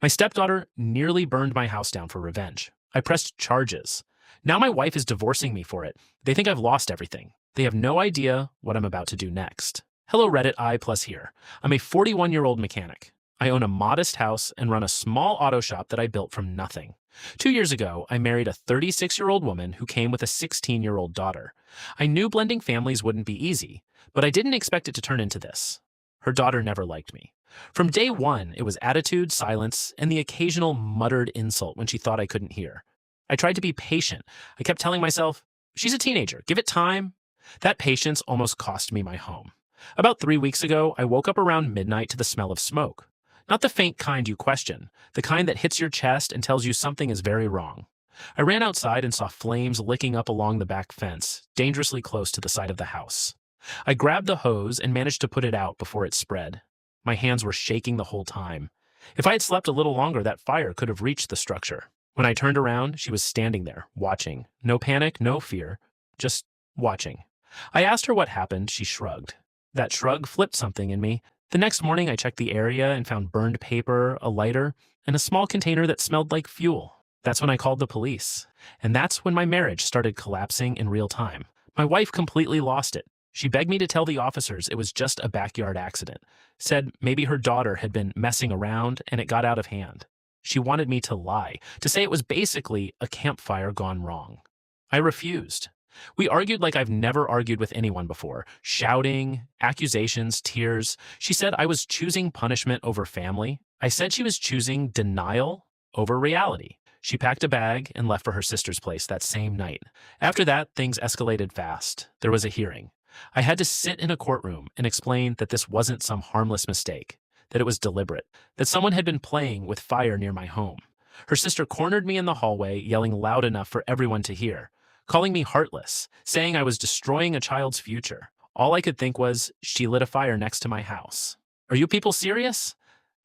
My stepdaughter nearly burned my house down for revenge. I pressed charges. Now my wife is divorcing me for it. They think I've lost everything. They have no idea what I'm about to do next. Hello Reddit, I plus here. I'm a 41-year-old mechanic. I own a modest house and run a small auto shop that I built from nothing. 2 years ago, I married a 36-year-old woman who came with a 16-year-old daughter. I knew blending families wouldn't be easy, but I didn't expect it to turn into this. Her daughter never liked me. From day one, it was attitude, silence, and the occasional muttered insult when she thought I couldn't hear. I tried to be patient. I kept telling myself, she's a teenager, give it time. That patience almost cost me my home. About 3 weeks ago, I woke up around midnight to the smell of smoke. Not the faint kind you question, the kind that hits your chest and tells you something is very wrong. I ran outside and saw flames licking up along the back fence, dangerously close to the side of the house. I grabbed the hose and managed to put it out before it spread. My hands were shaking the whole time. If I had slept a little longer, that fire could have reached the structure. When I turned around, she was standing there, watching. No panic, no fear, just watching. I asked her what happened. She shrugged. That shrug flipped something in me. The next morning, I checked the area and found burned paper, a lighter, and a small container that smelled like fuel. That's when I called the police. And that's when my marriage started collapsing in real time. My wife completely lost it. She begged me to tell the officers it was just a backyard accident. Said maybe her daughter had been messing around and it got out of hand. She wanted me to lie, to say it was basically a campfire gone wrong. I refused. We argued like I've never argued with anyone before. Shouting, accusations, tears. She said I was choosing punishment over family. I said she was choosing denial over reality. She packed a bag and left for her sister's place that same night. After that, things escalated fast. There was a hearing. I had to sit in a courtroom and explain that this wasn't some harmless mistake, that it was deliberate, that someone had been playing with fire near my home. Her sister cornered me in the hallway, yelling loud enough for everyone to hear, calling me heartless, saying I was destroying a child's future. All I could think was, she lit a fire next to my house. Are you people serious?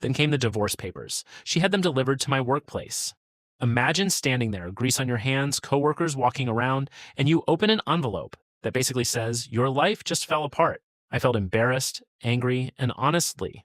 Then came the divorce papers. She had them delivered to my workplace. Imagine standing there, grease on your hands, coworkers walking around, and you open an envelope that basically says, your life just fell apart. I felt embarrassed, angry, and honestly,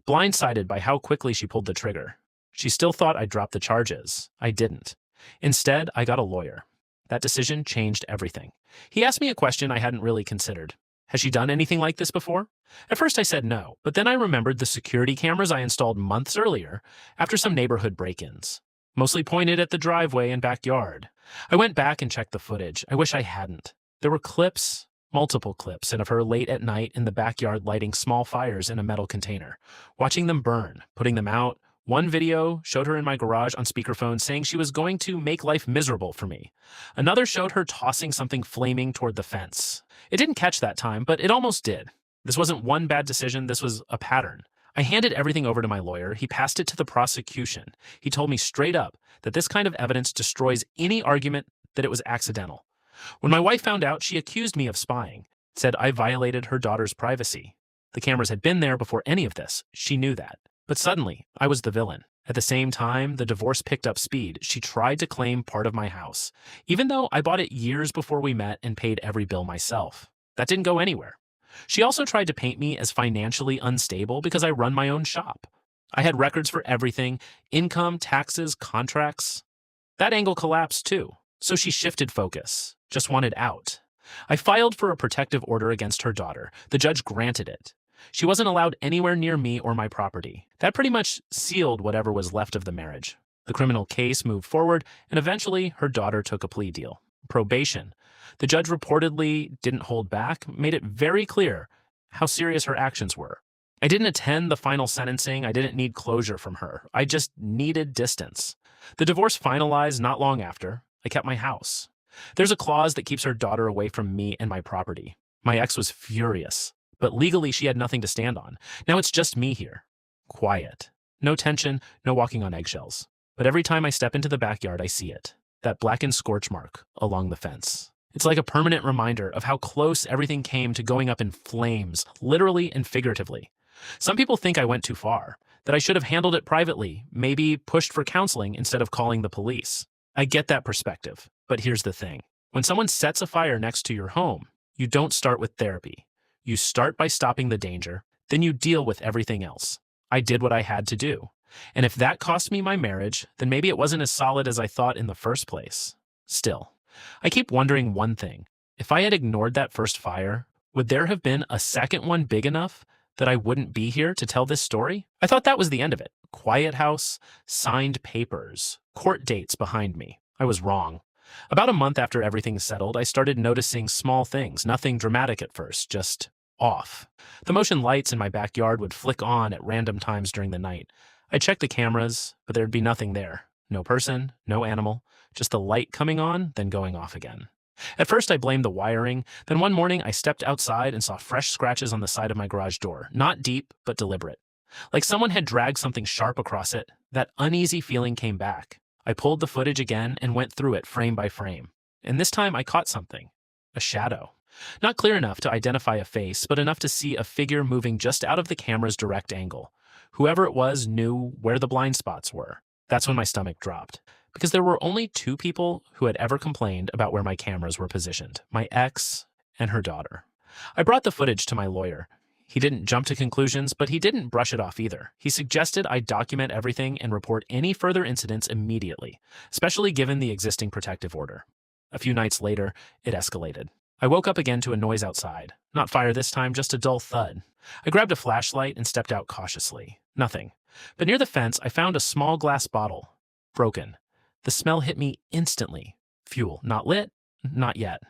blindsided by how quickly she pulled the trigger. She still thought I'd dropped the charges. I didn't. Instead, I got a lawyer. That decision changed everything. He asked me a question I hadn't really considered. Has she done anything like this before? At first I said no, but then I remembered the security cameras I installed months earlier after some neighborhood break-ins, mostly pointed at the driveway and backyard. I went back and checked the footage. I wish I hadn't. There were clips, multiple clips, and of her late at night in the backyard lighting small fires in a metal container, watching them burn, putting them out. One video showed her in my garage on speakerphone saying she was going to make life miserable for me. Another showed her tossing something flaming toward the fence. It didn't catch that time, but it almost did. This wasn't one bad decision, this was a pattern. I handed everything over to my lawyer. He passed it to the prosecution. He told me straight up that this kind of evidence destroys any argument that it was accidental. When my wife found out, she accused me of spying, said I violated her daughter's privacy. The cameras had been there before any of this. She knew that. But suddenly, I was the villain. At the same time, the divorce picked up speed. She tried to claim part of my house, even though I bought it years before we met and paid every bill myself. That didn't go anywhere. She also tried to paint me as financially unstable because I run my own shop. I had records for everything, income, taxes, contracts. That angle collapsed too. So she shifted focus, just wanted out. I filed for a protective order against her daughter. The judge granted it. She wasn't allowed anywhere near me or my property. That pretty much sealed whatever was left of the marriage. The criminal case moved forward, and eventually her daughter took a plea deal. Probation. The judge reportedly didn't hold back, made it very clear how serious her actions were. I didn't attend the final sentencing. I didn't need closure from her. I just needed distance. The divorce finalized not long after. I kept my house. There's a clause that keeps her daughter away from me and my property. My ex was furious, but legally she had nothing to stand on. Now it's just me here. Quiet. No tension, no walking on eggshells. But every time I step into the backyard, I see it. That blackened scorch mark along the fence. It's like a permanent reminder of how close everything came to going up in flames, literally and figuratively. Some people think I went too far, that I should have handled it privately, maybe pushed for counseling instead of calling the police. I get that perspective, but here's the thing. When someone sets a fire next to your home, you don't start with therapy. You start by stopping the danger, then you deal with everything else. I did what I had to do. And if that cost me my marriage, then maybe it wasn't as solid as I thought in the first place. Still, I keep wondering one thing. If I had ignored that first fire, would there have been a second one big enough that I wouldn't be here to tell this story? I thought that was the end of it. Quiet house, signed papers, court dates behind me. I was wrong. About a month after everything settled, I started noticing small things, nothing dramatic at first, just off. The motion lights in my backyard would flick on at random times during the night. I'd check the cameras, but there'd be nothing there. No person, no animal, just the light coming on, then going off again. At first, I blamed the wiring. Then one morning, I stepped outside and saw fresh scratches on the side of my garage door. Not deep, but deliberate. Like someone had dragged something sharp across it. That uneasy feeling came back. I pulled the footage again and went through it frame by frame. And this time, I caught something. A shadow. Not clear enough to identify a face, but enough to see a figure moving just out of the camera's direct angle. Whoever it was knew where the blind spots were. That's when my stomach dropped. Because there were only two people who had ever complained about where my cameras were positioned, my ex and her daughter. I brought the footage to my lawyer. He didn't jump to conclusions, but he didn't brush it off either. He suggested I document everything and report any further incidents immediately, especially given the existing protective order. A few nights later, it escalated. I woke up again to a noise outside. Not fire this time, just a dull thud. I grabbed a flashlight and stepped out cautiously. Nothing. But near the fence, I found a small glass bottle. Broken. The smell hit me instantly. Fuel. Not lit? Not yet.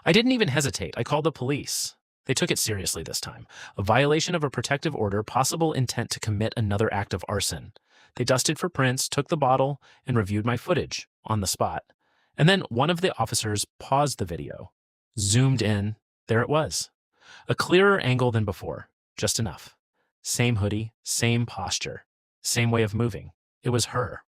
I didn't even hesitate. I called the police. They took it seriously this time. A violation of a protective order, possible intent to commit another act of arson. They dusted for prints, took the bottle, and reviewed my footage on the spot. And then one of the officers paused the video, zoomed in. There it was. A clearer angle than before. Just enough. Same hoodie, same posture, same way of moving. It was her.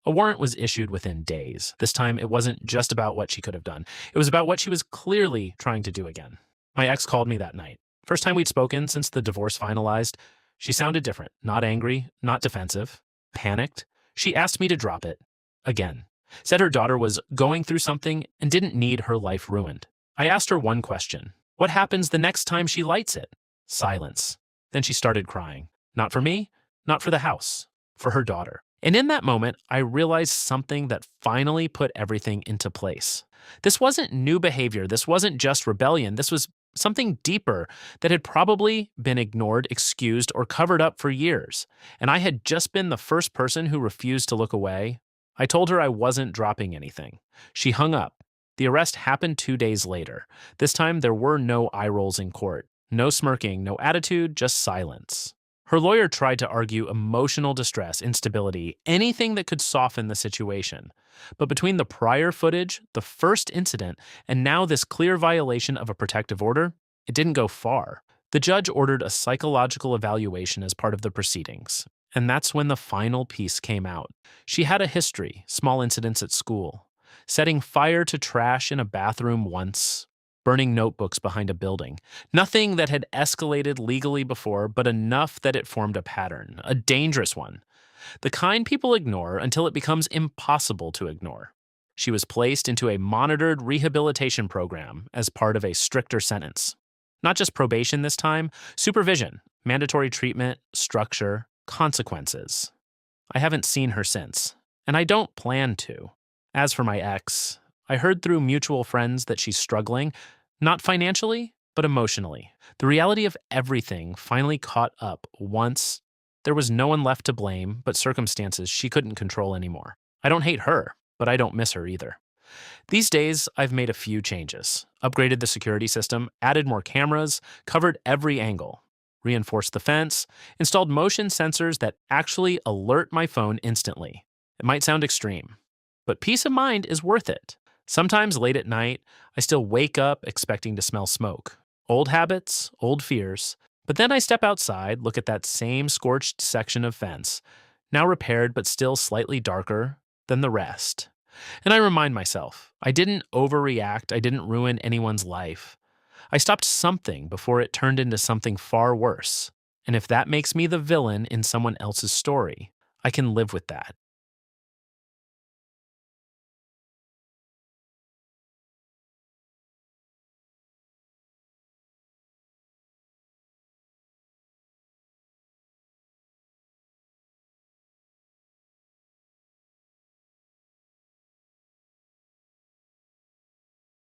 A warrant was issued within days. This time, it wasn't just about what she could have done. It was about what she was clearly trying to do again. My ex called me that night. First time we'd spoken since the divorce finalized. She sounded different. Not angry, not defensive. Panicked. She asked me to drop it. Again. Said her daughter was going through something and didn't need her life ruined. I asked her one question. What happens the next time she lights it? Silence. Then she started crying. Not for me, not for the house, for her daughter. And in that moment, I realized something that finally put everything into place. This wasn't new behavior. This wasn't just rebellion. This was something deeper that had probably been ignored, excused, or covered up for years. And I had just been the first person who refused to look away. I told her I wasn't dropping anything. She hung up. The arrest happened 2 days later. This time, there were no eye rolls in court. No smirking, no attitude, just silence. Her lawyer tried to argue emotional distress, instability, anything that could soften the situation. But between the prior footage, the first incident, and now this clear violation of a protective order, it didn't go far. The judge ordered a psychological evaluation as part of the proceedings. And that's when the final piece came out. She had a history, small incidents at school, setting fire to trash in a bathroom once, burning notebooks behind a building. Nothing that had escalated legally before, but enough that it formed a pattern, a dangerous one. The kind people ignore until it becomes impossible to ignore. She was placed into a monitored rehabilitation program as part of a stricter sentence. Not just probation this time, supervision, mandatory treatment, structure, consequences. I haven't seen her since, and I don't plan to. As for my ex, I heard through mutual friends that she's struggling, not financially, but emotionally. The reality of everything finally caught up once. There was no one left to blame but circumstances she couldn't control anymore. I don't hate her, but I don't miss her either. These days, I've made a few changes. Upgraded the security system, added more cameras, covered every angle, reinforced the fence, installed motion sensors that actually alert my phone instantly. It might sound extreme, but peace of mind is worth it. Sometimes late at night, I still wake up expecting to smell smoke. Old habits, old fears. But then I step outside, look at that same scorched section of fence, now repaired but still slightly darker than the rest. And I remind myself, I didn't overreact, I didn't ruin anyone's life. I stopped something before it turned into something far worse. And if that makes me the villain in someone else's story, I can live with that.